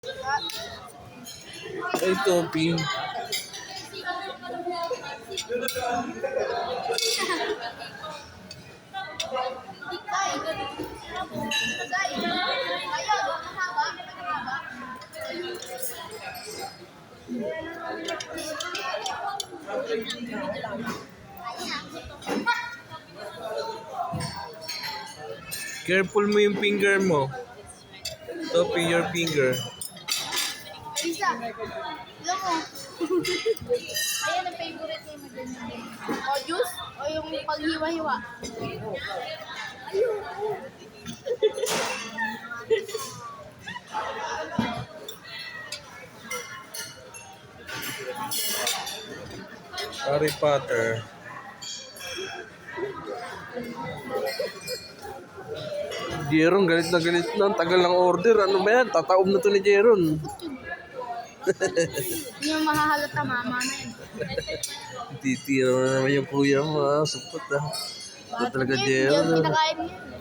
Ay, topping. Careful mo yung finger mo. Topping your finger. Isa. Alam mo. Ayan ang favorite niya magandang. O juice o yung paghiwa-hiwa. Ayun. Harry Potter. Jeron, galit na galit na. Ang tagal ng order. Ano ba yan? Tataob na to ni Jeron. Hindi mo mahahalata mama na yun. Titira na naman yung kuya mo. Supot ah. Ito talaga Bakit yun? Jeron. Hindi yung pinakain niya.